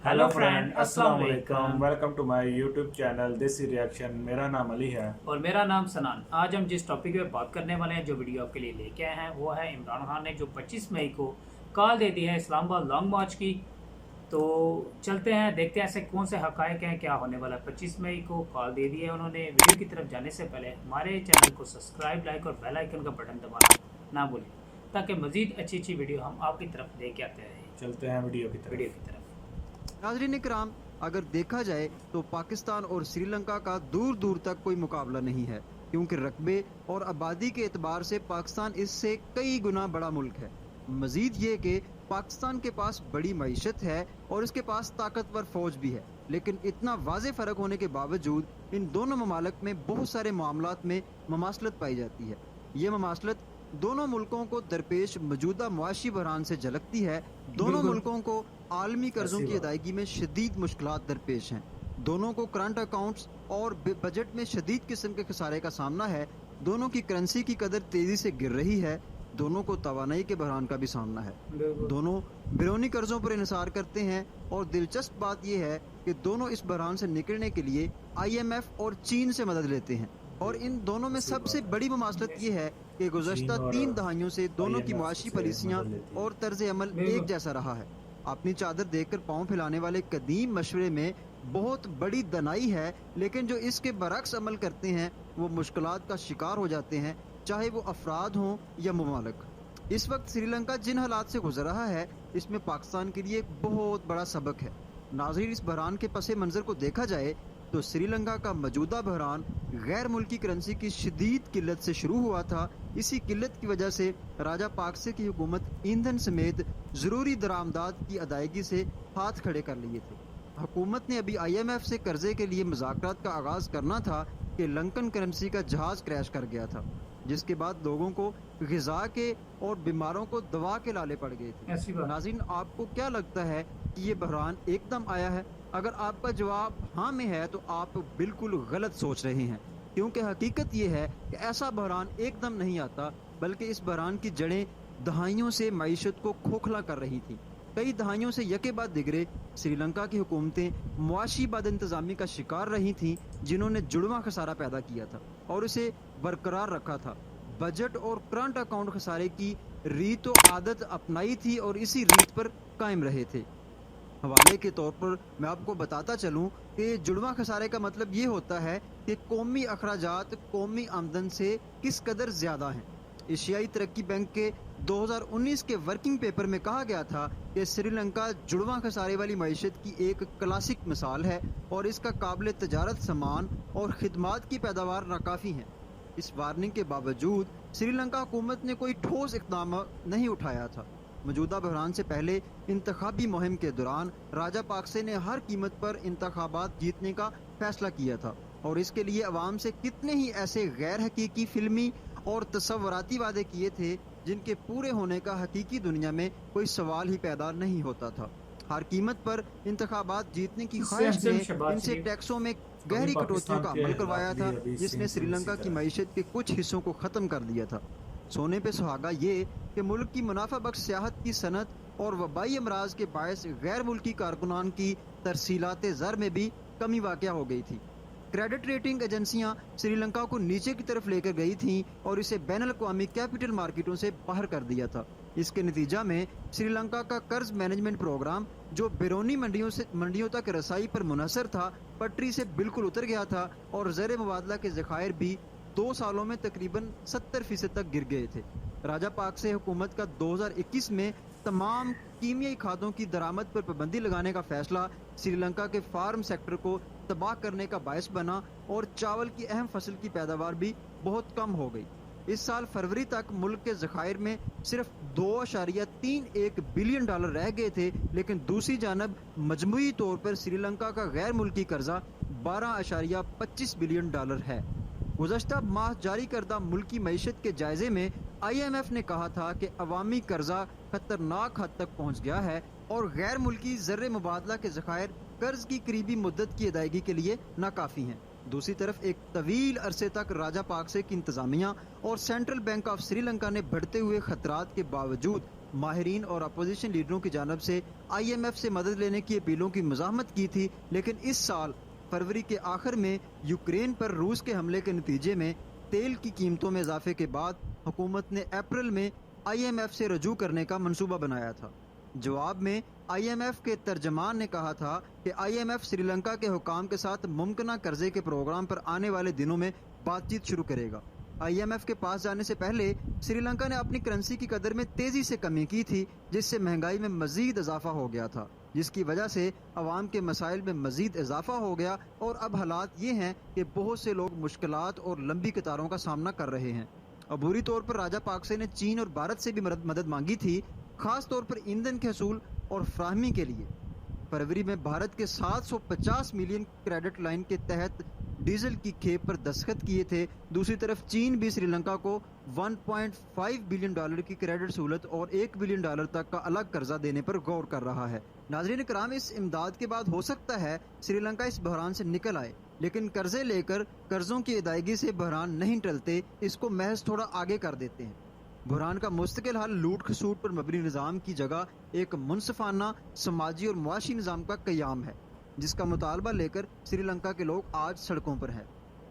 Hello friend, अस्सलाम वालेकुम। Welcome to my YouTube channel Desi reaction. मेरा नाम अली है। और मेरा नाम सनान। आज हम जिस टॉपिक पे बात करने वाले हैं, जो वीडियो आपके लिए लेके आए हैं, वो है इमरान खान ने जो 25 मई को कॉल दे दी है इस्लामाबाद लॉन्ग मार्च की। तो चलते हैं, देखते हैं ऐसे कौन से हकायक हैं, क्या होने वाला है। 25 मई को कॉल दे दी है उन्होंने। वीडियो की तरफ जाने से पहले हमारे चैनल को सब्सक्राइब, लाइक और बेल आइकन का बटन दबाना ना भूलें, ताकि मज़ीद अच्छी अच्छी वीडियो हम आपकी तरफ लेके आते रहें। चलते हैं वीडियो की तरफ। नाज़रीन इकराम, अगर देखा जाए तो पाकिस्तान और श्रीलंका का दूर दूर तक कोई मुकाबला नहीं है, क्योंकि रकबे और आबादी के एतबार से पाकिस्तान इससे कई गुना बड़ा मुल्क है। मजीद ये कि पाकिस्तान के पास बड़ी मईशत है और इसके पास ताकतवर फौज भी है, लेकिन इतना वाज़े फ़र्क होने के बावजूद इन दोनों ममालिक में बहुत सारे मामलात में ममासलत पाई जाती है। ये ममासलत दोनों मुल्कों को दरपेश मौजूदा मुआशी बहरान से झलकती है। दोनों मुल्कों को आलमी कर्जों की अदायगी में शदीद मुश्किलात दरपेश हैं। दोनों को करंट अकाउंट्स और बजट में शदीद किस्म के खसारे का सामना है। दोनों की करेंसी की कदर तेजी से गिर रही है। दोनों को तवानाई के बहरान का भी सामना है। दोनों बैरूनी कर्जों पर इन्हिसार करते हैं और दिलचस्प बात यह है कि दोनों इस बहरान से निकलने के लिए IMF और चीन से मदद लेते हैं। और इन दोनों में सबसे बड़ी ममासलत ये है कि गुज़श्ता 3 दहाइयों से दोनों की मुआशी पॉलिसियाँ और तर्ज अमल एक जैसा रहा है। अपनी चादर देखकर पाँव फैलाने वाले कदीम मशवरे में बहुत बड़ी दनाई है, लेकिन जो इसके बरक्स अमल करते हैं वो मुश्किलात का शिकार हो जाते हैं, चाहे वो अफराद हों या ममालिक। इस वक्त श्रीलंका जिन हालात से गुजर रहा है, इसमें पाकिस्तान के लिए एक बहुत बड़ा सबक है। नाज़रीन, इस बहरान के पस मंज़र को देखा जाए तो श्रीलंका का मौजूदा बहरान गैर मुल्की करेंसी की शदीद किल्लत से शुरू हुआ था। इसी किल्लत की वजह से राजा पाकसे की हुकूमत ईंधन समेत ज़रूरी दरामदाद की अदायगी से हाथ खड़े कर लिए थे। हुकूमत ने अभी IMF से कर्जे के लिए मुज़ाकरात का आगाज़ करना था कि लंकन करेंसी का जहाज़ क्रैश कर गया था, जिसके बाद लोगों को ग़िज़ा के और बीमारों को दवा के लाले पड़ गए थे। नाज़रीन, आपको क्या लगता है कि ये बहरान एकदम आया है? अगर आपका जवाब हाँ में है तो आप बिल्कुल गलत सोच रहे हैं, क्योंकि हकीकत ये है कि ऐसा बहरान एकदम नहीं आता, बल्कि इस बहरान की जड़ें दहाइयों से मईशत को खोखला कर रही थी। कई दहाइयों से यके बाद दिगरे श्रीलंका की हुकूमतें मुआशी बद इंतज़ामी का शिकार रही थीं, जिन्होंने जुड़वा खसारा पैदा किया था और उसे बरकरार रखा था। बजट और करंट अकाउंट खसारे की रीत व आदत अपनाई थी और इसी रीत पर कायम रहे थे। हवाले के तौर पर मैं आपको बताता चलूं कि जुड़वा खसारे का मतलब ये होता है कि कौमी अखराजात कौमी आमदन से किस कदर ज़्यादा हैं। एशियाई तरक्की बैंक के 2019 के वर्किंग पेपर में कहा गया था कि श्रीलंका जुड़वा खसारे वाली मईशत की एक क्लासिक मिसाल है और इसका काबिल तजारत सामान और खिदमात की पैदावार नाकाफ़ी हैं। इस वार्निंग के बावजूद श्रीलंका हुकूमत ने कोई ठोस इक़दाम नहीं उठाया था। मौजूदा बहरान से पहले इंतखाबी मुहिम के दौरान राजा पाकसे ने हर कीमत पर इंतखाबात जीतने का फैसला किया था और इसके लिए अवाम से कितने ही ऐसे गैर हकीकी फिल्मी और तसव्वुराती वादे किए थे, जिनके पूरे होने का हकीकी दुनिया में कोई सवाल ही पैदा नहीं होता था। हर कीमत पर इंतखाबात जीतने की ख्वाहिश ने इनसे टैक्सों में गहरी कटौतियों का अमल करवाया था, जिसने श्रीलंका की मईशत के कुछ हिस्सों को ख़त्म कर दिया था। सोने पे सुहागा ये कि मुल्क की मुनाफा बख्श सियाहत की सनत और वबाई अमराज के बायस गैर मुल्की कारकुनान की तरसीलात ज़र में भी कमी वाक़या हो गई थी। क्रेडिट रेटिंग एजेंसियां श्रीलंका को नीचे की तरफ लेकर गई थीं और इसे बैनुल अक़वामी कैपिटल मार्केटों से बाहर कर दिया था। इसके नतीजा में श्रीलंका का कर्ज मैनेजमेंट प्रोग्राम, जो बैरूनी मंडियों तक रसाई पर मुनहसर था, पटरी से बिल्कुल उतर गया था और ज़र मुबादला के ज़खायर भी 2 सालों में तकरीबन 70% तक गिर गए थे। राजा पाकसे हुकूमत का 2021 में तमाम कीमियाई खादों की दरामद पर पाबंदी लगाने का फैसला श्रीलंका के फार्म सेक्टर को तबाह करने का बायस बना और चावल की अहम फसल की पैदावार भी बहुत कम हो गई। इस साल फरवरी तक मुल्क के ज़खायर में सिर्फ $2.31 बिलियन रह गए थे, लेकिन दूसरी जानब मजमूई तौर पर श्रीलंका का गैर मुल्की कर्जा $12.25 बिलियन है। गुज़श्ता माह जारी करदा मुल्की मईशत के जायजे में IMF ने कहा था कि अवामी कर्जा खतरनाक हद तक पहुँच गया है और गैर मुल्की ज़र मुबादला के ज़खायर कर्ज की करीबी मुद्दत की अदायगी के लिए नाकाफ़ी हैं। दूसरी तरफ एक तवील अरसे तक राजा पाकसे की इंतज़ामिया और सेंट्रल बैंक ऑफ श्रीलंका ने बढ़ते हुए खतरात के बावजूद माहिरीन और अपोजिशन लीडरों की जानब से IMF से मदद लेने की अपीलों की मज़ाहमत की थी, लेकिन इस साल फरवरी के आखिर में यूक्रेन पर रूस के हमले के नतीजे में तेल की कीमतों में इजाफे के बाद हुकूमत ने अप्रैल में IMF से रजू करने का मंसूबा बनाया था। जवाब में IMF के तर्जमान ने कहा था कि IMF श्रीलंका के हुकाम के साथ मुमकिन कर्जे के प्रोग्राम पर आने वाले दिनों में बातचीत शुरू करेगा। IMF के पास जाने से पहले श्रीलंका ने अपनी करेंसी की कदर में तेजी से कमी की थी, जिससे महंगाई में मजीद इजाफा हो गया था, जिसकी वजह से अवाम के मसाइल में मजीद इजाफा हो गया और अब हालात ये हैं कि बहुत से लोग मुश्किलात और लंबी कतारों का सामना कर रहे हैं। अबूरी तौर पर राजा पाकसे ने चीन और भारत से भी मदद मांगी थी, खास तौर पर ईंधन के हसूल और फ्राहमी के लिए। फरवरी में भारत के 750 मिलियन क्रेडिट लाइन के तहत डीजल की खेप पर दस्तखत किए थे। दूसरी तरफ चीन भी श्रीलंका को 1.5 बिलियन डॉलर की क्रेडिट सहूलत और 1 बिलियन डॉलर तक का अलग कर्जा देने पर गौर कर रहा है। नाज़रीन कराम, इस इमदाद के बाद हो सकता है श्रीलंका इस बहरान से निकल आए, लेकिन कर्जे लेकर कर्जों की अदायगी से बहरान नहीं टलते, इसको महज थोड़ा आगे कर देते हैं। बहरान का मुस्तकिल हल लूट खसूट पर मबनी निज़ाम की जगह एक मुनसफाना समाजी और मुआशी निज़ाम का क़याम है, जिसका मुतालबा लेकर श्रीलंका के लोग आज सड़कों पर हैं।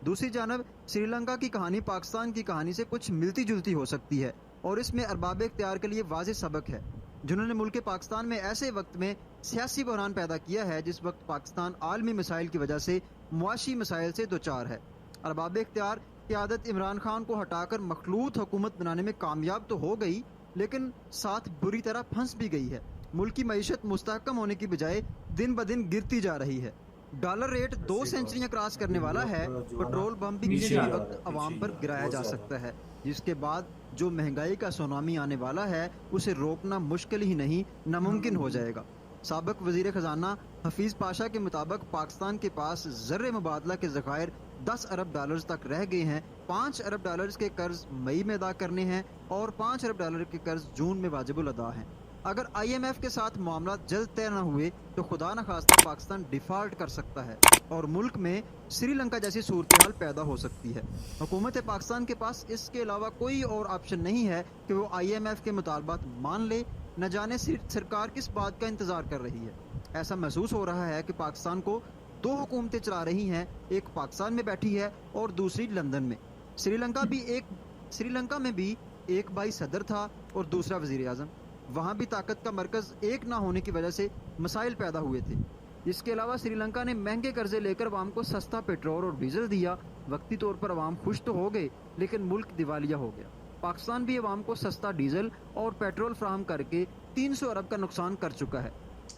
दूसरी जानब श्रीलंका की कहानी पाकिस्तान की कहानी से कुछ मिलती जुलती हो सकती है और इसमें अरबाब इख्तियार के लिए वाज़ेह सबक है, जिन्होंने मुल्क पाकिस्तान में ऐसे वक्त में सियासी बहरान पैदा किया है जिस वक्त पाकिस्तान आलमी मसाइल की वजह से मुआशी मसाइल से दोचार है। अरबाब इख्तियार क़यादत इमरान खान को हटाकर मखलूत हुकूमत बनाने में कामयाब तो हो गई, लेकिन साथ बुरी तरह फंस भी गई है। मुल्क की मईशत मुस्तहकम होने की बजाय दिन ब दिन गिरती जा रही है। डॉलर रेट 2 सेंचुरियां क्रॉस करने वाला है। पेट्रोल बम भी किसी वक्त अवाम पर गिराया जा सकता है, जिसके बाद जो महंगाई का सुनामी आने वाला है उसे रोकना मुश्किल ही नहीं नामुमकिन हो जाएगा। साबिक वजीर खजाना हफीज पाशा के मुताबिक पाकिस्तान के पास ज़र्रे मुबादला के ज़खायर 10 अरब डॉलर तक रह गए हैं। 5 अरब डॉलर के कर्ज मई में अदा करने हैं और 5 अरब डॉलर के कर्ज जून में वाजिबुल अदा हैं। अगर IMF के साथ मामला जल्द तय न हुए तो खुदा न खास्ता पाकिस्तान डिफॉल्ट कर सकता है और मुल्क में श्रीलंका जैसी सूरत हाल पैदा हो सकती है। हुकूमत पाकिस्तान के पास इसके अलावा कोई और ऑप्शन नहीं है कि वो IMF के मुतालबात मान ले। न जाने सरकार किस बात का इंतज़ार कर रही है। ऐसा महसूस हो रहा है कि पाकिस्तान को 2 हुकूमतें चला रही हैं, एक पाकिस्तान में बैठी है और दूसरी लंदन में। श्रीलंका में भी एक भाई सदर था और दूसरा वजीर आज़म। वहाँ भी ताकत का मरकज़ एक ना होने की वजह से मसाइल पैदा हुए थे। इसके अलावा श्रीलंका ने महंगे कर्जे लेकर अवाम को सस्ता पेट्रोल और डीजल दिया। वक्ती तौर पर अवाम खुश तो हो गए, लेकिन मुल्क दिवालिया हो गया। पाकिस्तान भी अवाम को सस्ता डीजल और पेट्रोल फ्राहम करके 300 अरब का नुकसान कर चुका है।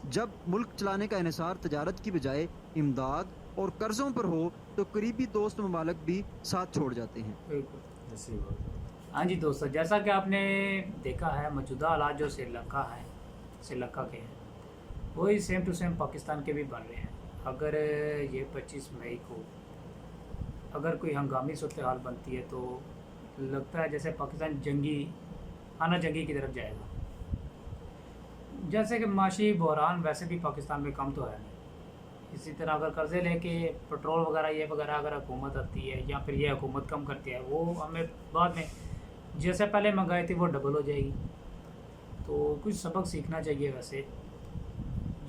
जब मुल्क चलाने का इन्हिसार तजारत की बजाय इमदाद और कर्जों पर हो तो करीबी दोस्त ममालिक भी साथ छोड़ जाते हैं। हाँ जी दोस्तों, जैसा कि आपने देखा है मौजूदा हालात जो श्रीलंका के हैं वही सेम टू सेम पाकिस्तान के भी बन रहे हैं। अगर ये 25 मई को अगर कोई हंगामी सूरत हाल बनती है तो लगता है जैसे पाकिस्तान जंगी की तरफ जाएगा। जैसे कि माशी बहरान वैसे भी पाकिस्तान में कम तो है नहीं। इसी तरह अगर कर्जे लेके पेट्रोल वगैरह अगर हुकूमत आती है या फिर ये हुकूमत कम करती है, वो हमें बाद में जैसे पहले मंगाई थी वो डबल हो जाएगी। तो कुछ सबक सीखना चाहिए वैसे,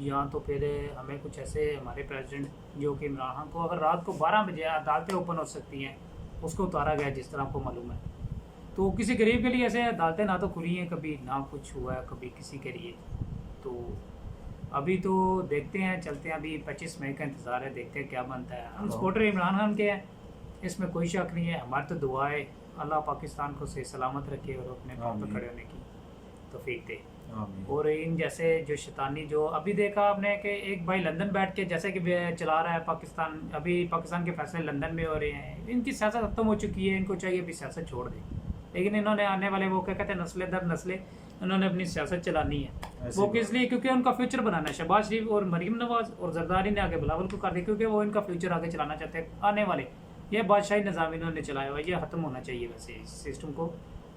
या तो फिर हमें कुछ ऐसे हमारे प्रेसिडेंट जो कि इमरान खान को अगर रात को 12 बजे अदालतें ओपन हो सकती हैं, उसको उतारा गया जिस तरह आपको मालूम है। तो किसी गरीब के लिए ऐसे अदालतें ना तो खुली हैं कभी, ना कुछ हुआ है कभी किसी के लिए। तो अभी तो देखते हैं, चलते हैं, अभी 25 मई का इंतज़ार है, देखते हैं क्या बनता है। हम सपोर्टर इमरान खान के हैं, इसमें कोई शक नहीं है। हमारी तो दुआ है अल्लाह पाकिस्तान को सही सलामत रखे और अपने पाँव पर खड़े होने की तौफीक दे। और इन जैसे जो शैतानी जो अभी देखा आपने कि एक भाई लंदन बैठ के जैसे कि चला रहा है पाकिस्तान, अभी पाकिस्तान के फैसले लंदन में हो रहे हैं। इनकी सियासत खत्म हो चुकी है, इनको चाहिए अभी सियासत छोड़ दें। लेकिन इन्होंने आने वाले वो क्या कहते हैं नस्लें दर नस्लें इन्होंने अपनी सियासत चलानी है। वो किस लिए? क्योंकि उनका फ्यूचर बनाना है। शहबाज शरीफ और मरीम नवाज और जरदारी ने आगे बिलावल को कर दिया, क्योंकि वो इनका फ्यूचर आगे चलाना चाहते हैं। आने वाले ये बादशाही निज़ाम इन्होंने चलाया हुआ, ये ख़त्म होना चाहिए। वैसे इस सिस्टम को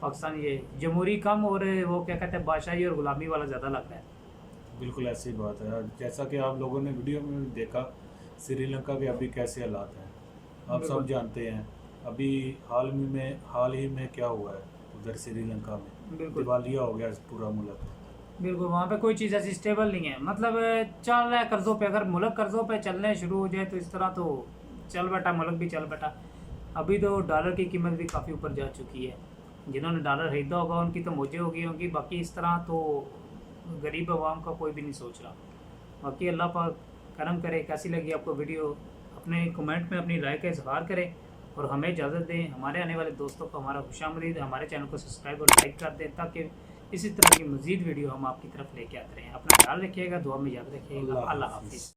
पाकिस्तान ये जमहूरी कम और वो क्या कहते हैं बादशाही और गुलामी वाला ज़्यादा लगता है। बिल्कुल ऐसी बात है। जैसा कि आप लोगों ने वीडियो में देखा, श्रीलंका के अभी कैसे हालात हैं आप सब जानते हैं। अभी हाल ही में क्या हुआ है उधर श्रीलंका में बिल्कुल दिवालिया हो गया पूरा मुल्क। बिल्कुल, वहाँ पे कोई चीज़ ऐसी स्टेबल नहीं है, मतलब चल रहा है कर्ज़ों पे। अगर मुल्क कर्ज़ों पे चलने शुरू हो जाए तो इस तरह तो चल बैठा, मुल्क भी चल बैठा। अभी तो डॉलर की कीमत भी काफ़ी ऊपर जा चुकी है। जिन्होंने डॉलर खरीदा होगा उनकी तो मौजें होगी होंगी, बाकी इस तरह तो गरीब आवाम का कोई भी नहीं सोच रहा। बाकी अल्लाह पाक करम करे। कैसी लगी आपको वीडियो, अपने कमेंट में अपनी राय का इजहार करें और हमें इजाज़त दें। हमारे आने वाले दोस्तों को हमारा खुशामदीद, हमारे चैनल को सब्सक्राइब और लाइक कर दें ताकि इसी तरह की मज़ीद वीडियो हम आपकी तरफ लेके आते रहें। अपना ख्याल रखिएगा, दुआ में याद रखिएगा। अल्लाह हाफिज़।